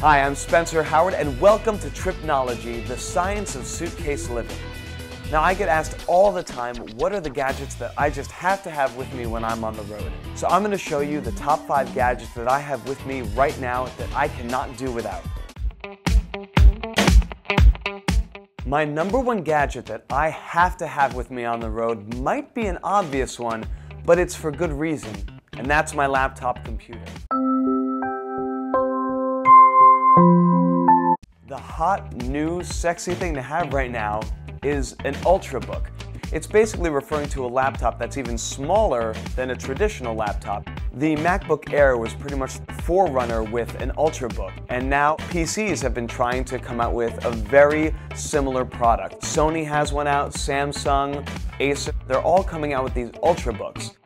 Hi, I'm Spencer Howard, and welcome to TripKnowledgy, the science of suitcase living. Now, I get asked all the time, what are the gadgets that I just have to have with me when I'm on the road? So I'm going to show you the top 5 gadgets that I have with me right now that I cannot do without. My number 1 gadget that I have to have with me on the road might be an obvious one, but it's for good reason, and that's my laptop computer. The hot, new, sexy thing to have right now is an Ultrabook. It's basically referring to a laptop that's even smaller than a traditional laptop. The MacBook Air was pretty much the forerunner with an Ultrabook, and now PCs have been trying to come out with a very similar product. Sony has one out, Samsung, Acer, they're all coming out with these Ultrabooks.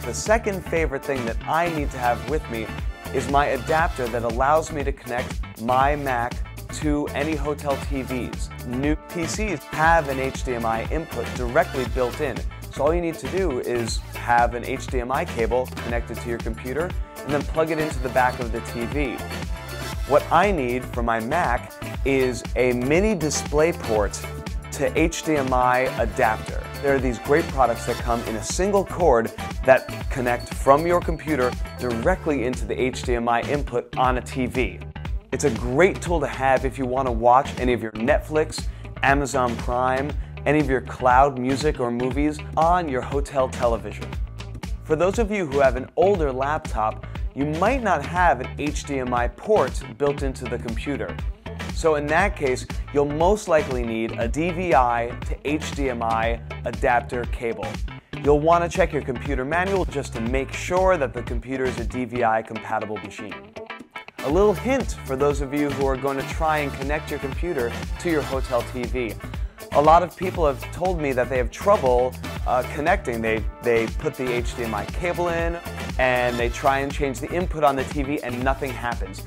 The second favorite thing that I need to have with me is my adapter that allows me to connect my Mac to any hotel TVs. New PCs have an HDMI input directly built in, so all you need to do is have an HDMI cable connected to your computer and then plug it into the back of the TV. What I need for my Mac is a mini display port to HDMI adapter. There are these great products that come in a single cord that connect from your computer directly into the HDMI input on a TV. It's a great tool to have if you want to watch any of your Netflix, Amazon Prime, any of your cloud music or movies on your hotel television. For those of you who have an older laptop, you might not have an HDMI port built into the computer. So in that case, you'll most likely need a DVI to HDMI adapter cable. You'll want to check your computer manual just to make sure that the computer is a DVI compatible machine. A little hint for those of you who are going to try and connect your computer to your hotel TV. A lot of people have told me that they have trouble connecting. They put the HDMI cable in and they try and change the input on the TV and nothing happens.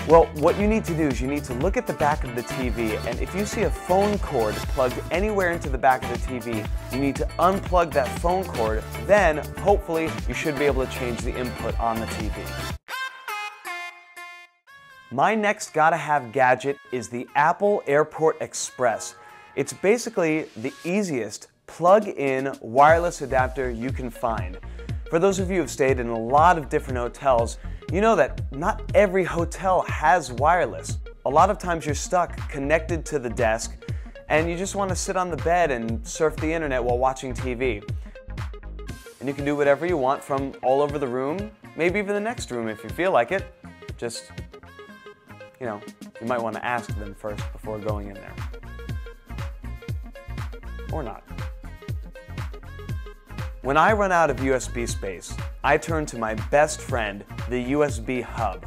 Well, what you need to do is you need to look at the back of the TV, and if you see a phone cord plugged anywhere into the back of the TV, you need to unplug that phone cord. Then, hopefully, you should be able to change the input on the TV. My next gotta-have gadget is the Apple Airport Express. It's basically the easiest plug-in wireless adapter you can find. For those of you who have stayed in a lot of different hotels, you know that not every hotel has wireless. A lot of times you're stuck connected to the desk and you just want to sit on the bed and surf the internet while watching TV. And you can do whatever you want from all over the room, maybe even the next room if you feel like it. Just, you know, you might want to ask them first before going in there. Or not. When I run out of USB space, I turn to my best friend, the USB hub.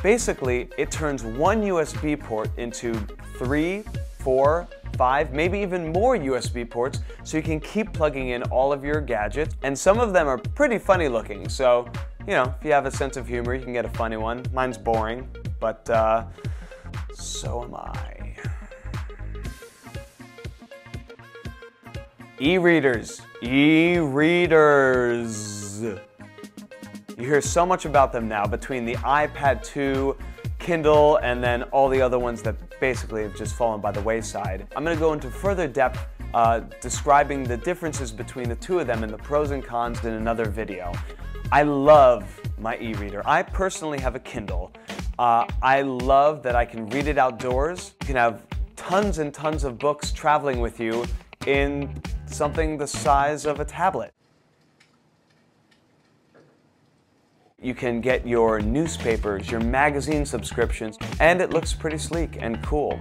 Basically, it turns one USB port into 3, 4, 5, maybe even more USB ports, so you can keep plugging in all of your gadgets. And some of them are pretty funny looking, so, you know, if you have a sense of humor, you can get a funny one. Mine's boring, but so am I. E-readers. E-readers. You hear so much about them now between the iPad 2, Kindle, and then all the other ones that basically have just fallen by the wayside. I'm going to go into further depth describing the differences between the two of them and the pros and cons in another video. I love my e-reader. I personally have a Kindle. I love that I can read it outdoors. You can have tons and tons of books traveling with you in something the size of a tablet. You can get your newspapers, your magazine subscriptions, and it looks pretty sleek and cool.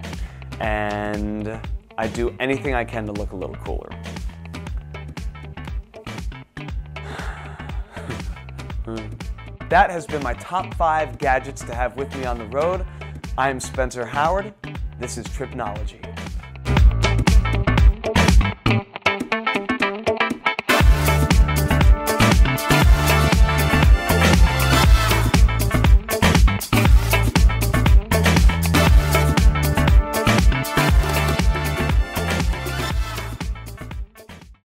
And I do anything I can to look a little cooler. That has been my top 5 gadgets to have with me on the road. I'm Spencer Howard. This is TripKnowledgy.